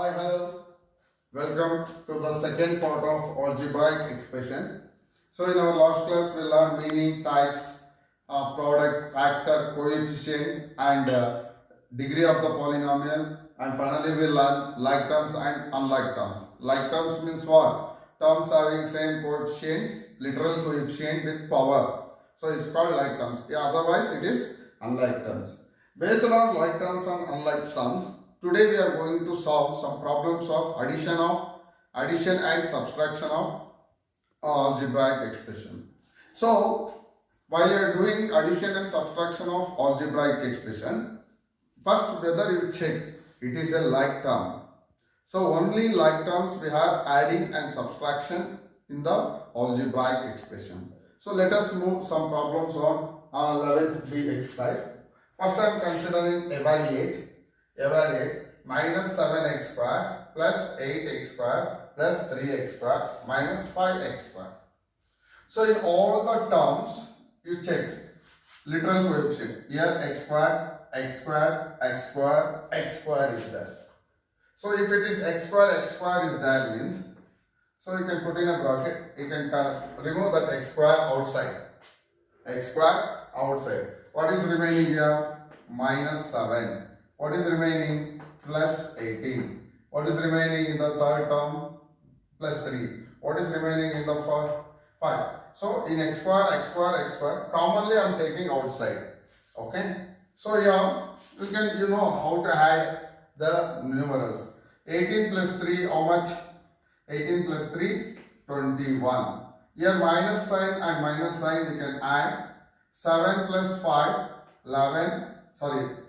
Hi, hello. Welcome to the second part of algebraic expression. So in our last class we learned meaning, types, product, factor, coefficient and degree of the polynomial, and finally we learn like terms and unlike terms. Like terms means what? Terms having same coefficient, literal coefficient with power. So it's called like terms. Yeah, otherwise it is unlike terms. Based on like terms and unlike terms, today we are going to solve some problems of addition and subtraction of algebraic expression. So while you are doing addition and subtraction of algebraic expression, first whether you check it is a like term. So only like terms we have adding and subtraction in the algebraic expression. So let us move some problems on 11th B exercise. First I am considering evaluate minus 7x square plus 8x square plus 3x square minus 5x square. So in all the terms you check literal coefficient. Here x square, x square, x square, x square is there. So if it is x square is there means, so you can put in a bracket, you can remove that x square outside. X square outside. What is remaining here? Minus 7. What is remaining? Plus 18. What is remaining in the third term? Plus 3. What is remaining in the fourth? 5. So in x square, commonly I am taking outside. Okay. So here you know how to add the numerals. 18 plus 3, how much? 18 plus 3, 21. Here minus sign and minus sign you can add. 7 plus 5,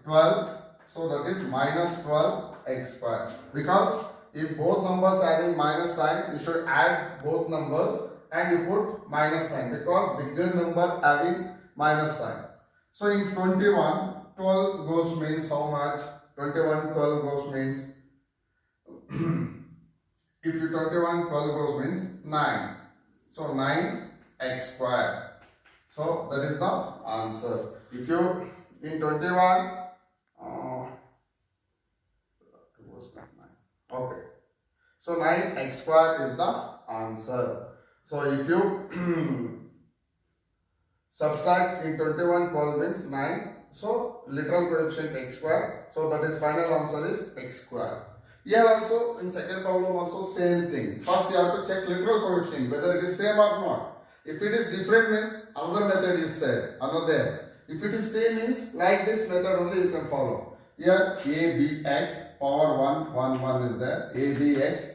12. So that is minus 12 x square. Because if both numbers having minus sign, you should add both numbers and you put minus sign, because bigger number having minus sign. So in 21, 12 goes means how much? 21, 12 goes means if you 21, 12 goes means 9. So 9 x square. So that is the answer. If you in 21, okay. So 9x square is the answer. So if you subtract in 21, 12 means 9. So literal coefficient x square. So that is final answer is x square. Here also in second problem also same thing. First you have to check literal coefficient whether it is same or not. If it is different means another method is said. Another. If it is same means like this method only you can follow. Here abx power 1 is there. abx.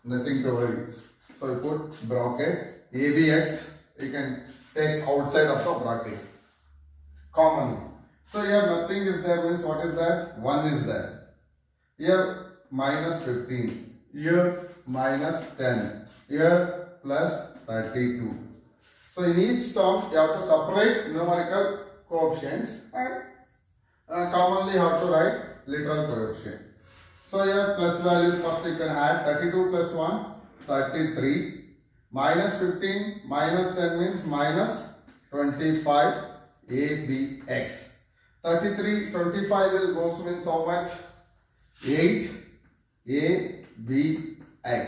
Nothing to worry. So you put bracket abx. You can take outside of the bracket. Commonly. So here nothing is there means what is that? 1 is there. Here minus 15. Here minus 10. Here plus 32. So in each term you have to separate numerical coefficients and commonly you have to write literal coefficient. So here plus value first you can add 32 plus 1, 33. Minus 15 minus 10 means minus 25 abx. 33, 25 will go means how much? 8 abx.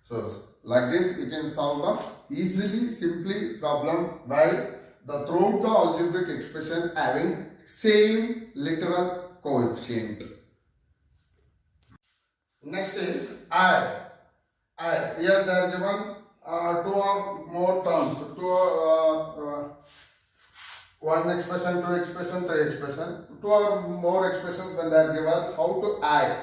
So like this you can solve the easily, simply problem while the throughout the algebraic expression having same literal coefficient. Next is add. Here they are given 2 or more terms. One expression, 2 expression, 3 expression. 2 or more expressions when they are given, how to add.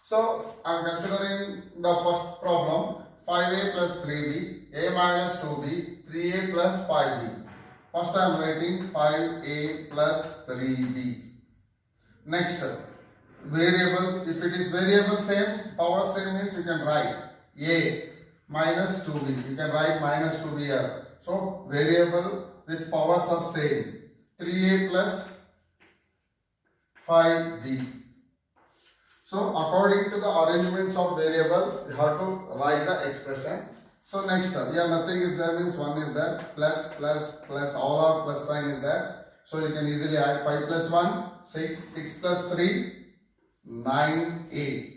So I am considering the first problem. 5a plus 3b, a minus 2b, 3a plus 5b. First I am writing 5a plus 3b. Next, variable. If it is variable same, power same means you can write a minus 2b. You can write minus 2b here. So variable with powers are same. 3a plus 5b. So according to the arrangements of variable, you have to write the expression. So next, here nothing is there means 1 is there, plus, all our plus sign is there. So you can easily add 5 plus 1, 6, 6 plus 3, 9a.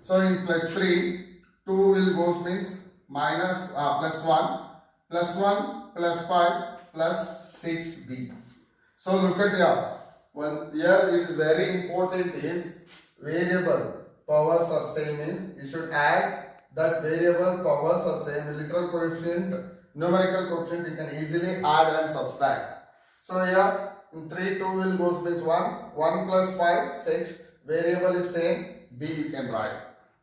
So in plus 3, 2 will go means minus plus 1, plus 1, plus 5, plus 6b. So look at here. Here it is very important is variable powers are same is you should add that variable powers are same. Literal coefficient, numerical coefficient you can easily add and subtract. So here in 3, 2 will go means 1, 1 plus 5, 6, variable is same, b you can write.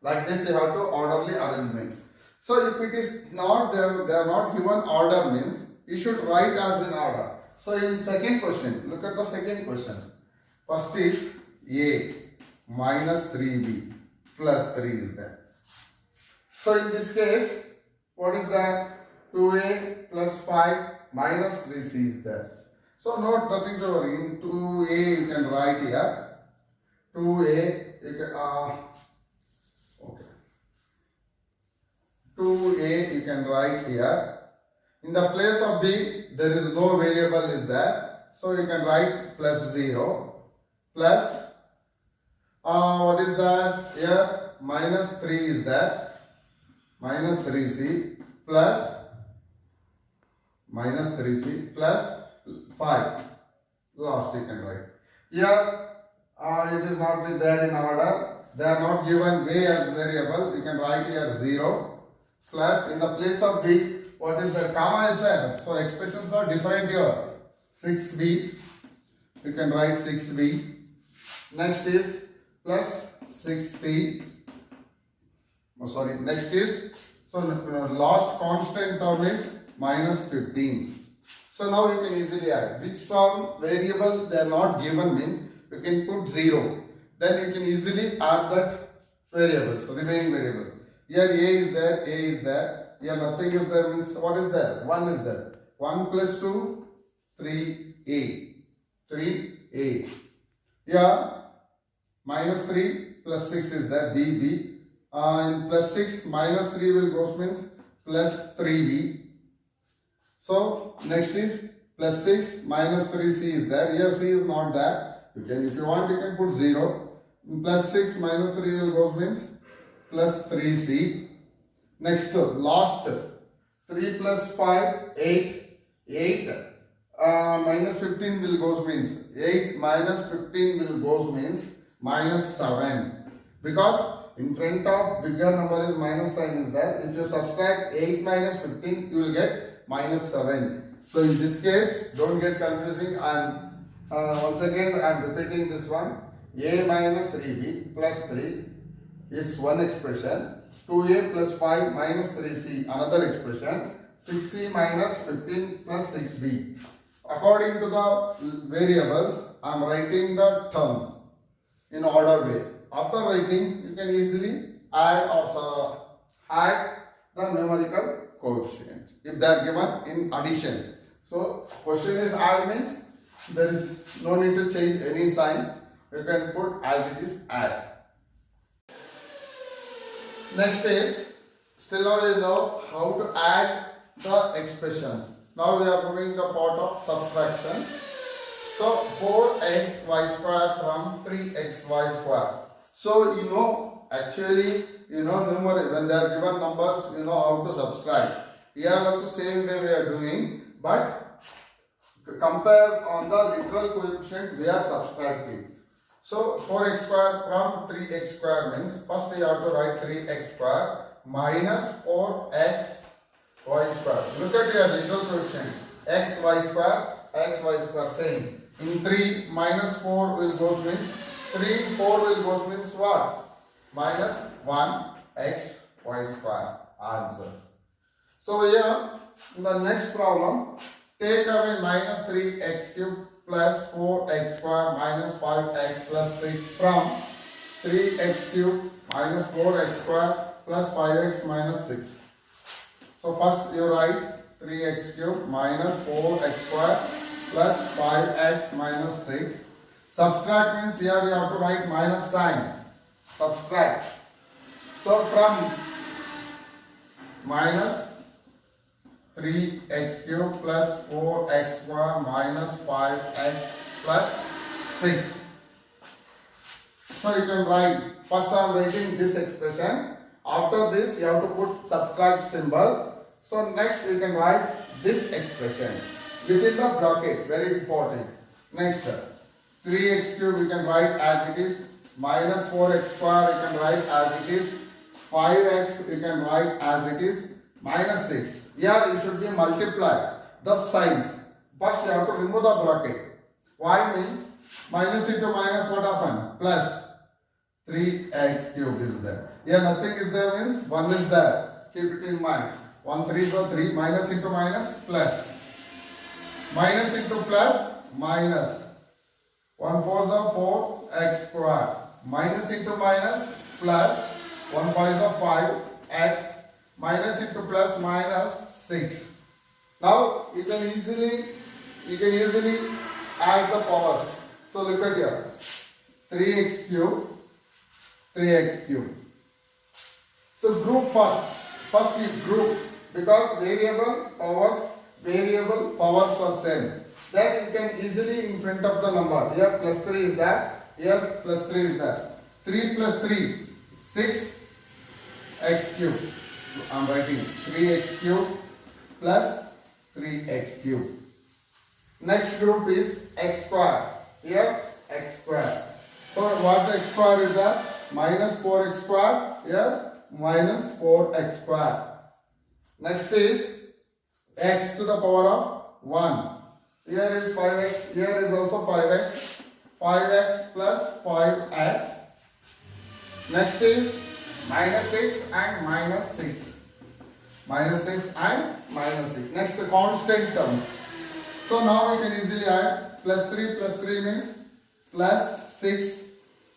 Like this you have to orderly arrangement. So if it is not there, they are not given order means you should write as in order. So in second question, look at the second question. First is a minus 3b plus 3 is there. So in this case, what is that? 2a plus 5 minus 3c is there. So note that is over in 2a you can write here. 2a you can okay. 2a you can write here. In the place of b, there is no variable is there. So you can write plus 0 plus what is that? Here minus 3 is there. Minus 3c plus minus 3c plus 5. Last you can write. Here it is not there in order. They are not given way as variable. You can write here 0 plus in the place of b. What is the comma is there? So expressions are different here. 6b. You can write 6b. Next is plus 6c. Oh, sorry. Next is so last constant term is minus 15. So now you can easily add. Which term variable they are not given means you can put 0. Then you can easily add that variable. So remaining variable. Here a is there, a is there. Here nothing is there means what is there? 1 is there. 1 plus 2, 3a. 3a. Here minus 3 plus 6 is there, bb. And plus 6 minus 3 will go means plus 3b. So next is plus 6 minus 3c is there. Here c is not there. You can, if you want, you can put 0. Plus 6 minus 3 will go means plus 3c. Next, last 3 plus 5, 8. 8 minus 15 will go means 8 minus 15 will go means minus 7. Because in front of bigger number is minus sign is there. If you subtract 8 minus 15, you will get minus 7. So in this case, don't get confusing. Once again I am repeating this one. A minus 3b plus 3 is one expression. 2a plus 5 minus 3c another expression. 6c minus 15 plus 6b. According to the variables, I am writing the terms in order way. After writing, you can easily add or add the numerical coefficient if they are given in addition. So question is add means there is no need to change any signs. You can put as it is add. Next is still now you know how to add the expressions. Now we are moving the part of subtraction. So 4xy square from 3xy square. So you know actually numerator when they are given numbers you know how to subtract. Here also same way we are doing, but compare on the literal coefficient we are subtracting. So 4x square from 3x square means first we have to write 3x square minus 4x y square. Look at your literal coefficient x y square same. In 3 minus 4 will go means 3 4 will go means what? Minus 1x y square answer. So here in the next problem take away minus 3x cube plus 4x square minus 5x plus 6 from 3x cube minus 4x square plus 5x minus 6. So first you write 3x cube minus 4x square plus 5x minus 6. Subtract means here you have to write minus sign. Subtract. So from minus 3x cube plus 4x square minus 5x plus 6. So you can write, first I am writing this expression. After this you have to put subtract symbol. So next you can write this expression within the bracket, very important. Next 3x cube you can write as it is, minus 4x square you can write as it is, 5x you can write as it is, minus 6. Here you should be multiply the signs. First you have to remove the bracket. Y means minus into minus, what happened? Plus 3x cube is there. Here nothing is there means 1 is there. Keep it in mind. 1 3 is 3, minus into minus, plus. Minus into plus, minus. 1 4 is 4, x square. Minus into minus, plus. 1 5 is 5, x. Minus into plus, minus 6. Now you can easily add the powers. So look at here. 3x cube, 3x cube. So group first. First you group, because variable powers are same. Then you can easily in front of the number. Here plus 3 is there. Here plus 3 is there. 3 plus 3, 6 x cube. I am writing 3x cube plus 3x cube. Next group is x square. Here x square. So what the x square is that? Minus 4x square. Here minus 4x square. Next is x to the power of 1. Here is 5x. Here is also 5x. 5x plus 5x. Next is minus 6 and minus 6. Minus 6 and minus 6. Next the constant terms. So now we can easily add plus 3 means plus 6.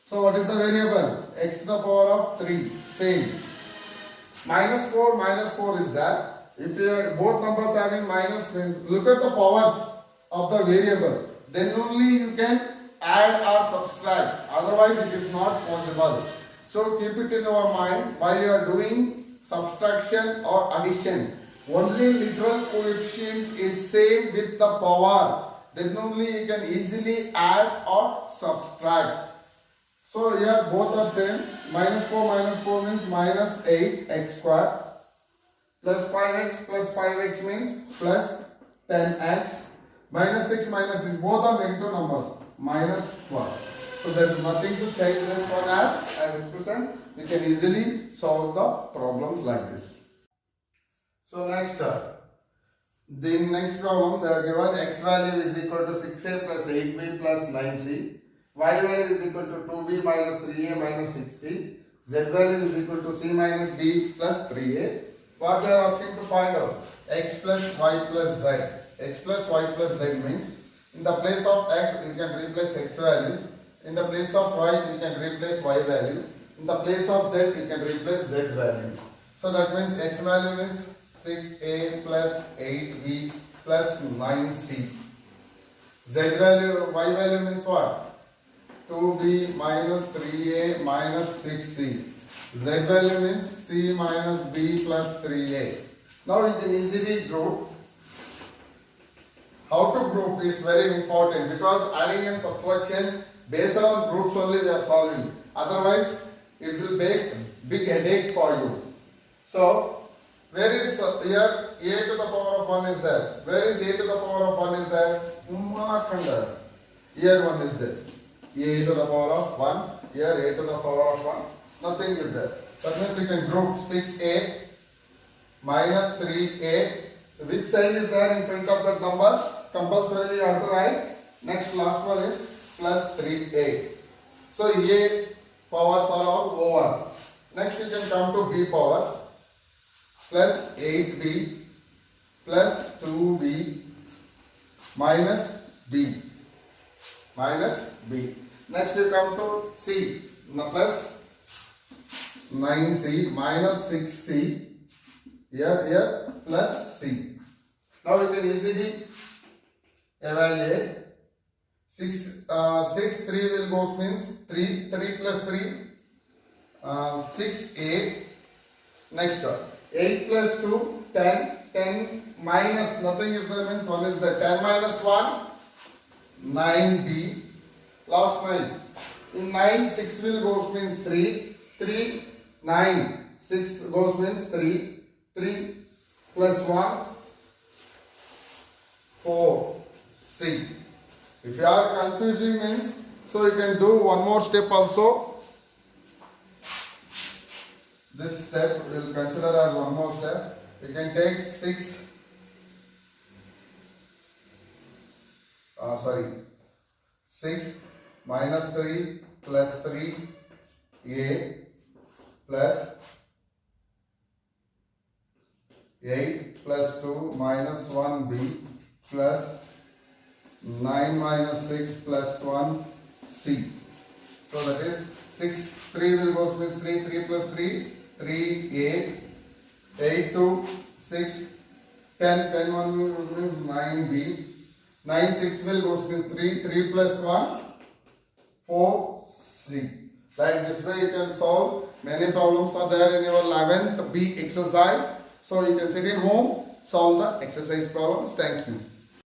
So what is the variable? X to the power of 3. Same. Minus 4 is that. If you are both numbers having minus, look at the powers of the variable. Then only you can add or subtract. Otherwise it is not possible. So keep it in your mind while you are doing subtraction or addition. Only literal coefficient is same with the power. Then only you can easily add or subtract. So here both are same. Minus 4 means minus 8x square. Plus 5x means plus 10x. Minus 6 both are negative numbers. Minus 12. So there is nothing to change this one as a represent. You can easily solve the problems like this. So next, the next problem, they are given x value is equal to 6a plus 8b plus 9c. Y value is equal to 2b minus 3a minus 6c. Z value is equal to c minus b plus 3a. What they are asking to find out? X plus y plus z. X plus y plus z means in the place of x you can replace x value. In the place of y you can replace y value. In the place of z you can replace z value. So that means x value is 6a plus 8b plus 9c. Z value, y value means what? 2b minus 3a minus 6c. Z value means c minus b plus 3a. Now you can easily group. How to group is very important because adding and subtraction based on groups only we are solving. Otherwise it will make big headache for you. So where is here a to the power of 1 is there? Where is a to the power of 1 is there? Here 1 is there. A to the power of 1. Here a to the power of 1. Nothing is there. That means you can group 6a minus 3a. Which sign is there in front of that number? Compulsorily you have to write. Next last one is plus 3a. So a powers are all over. Next you can come to b powers. Plus 8b plus 2b minus b. Minus b. Next you come to c. Now plus 9c minus 6c. Here plus c. Now you can easily evaluate. 6 3 will go means 3 plus 3 6 8. Next 8 plus 2 10. 10 minus nothing is there means 1 is there. 10 minus 1 9b. Last 9 In 9, 6 will goes means 3. 3, 9, 6 goes means 3. 3 plus 1, 4, C. If you are confusing means, so you can do one more step also. This step we will consider as one more step. You can take 6, 6 minus 3 plus 3 A plus 8 plus 2 minus 1 B plus 9 minus 6 plus 1 C. So that is 6, 3 will go with 3, 3 plus 3, 3A, 8 to 6, 10, 10 1 will go with 9B, 9, 6 will go with 3, 3 plus 1, 4, C. Like this way you can solve. Many problems are there in your 11th B exercise. So you can sit in home, solve the exercise problems. Thank you.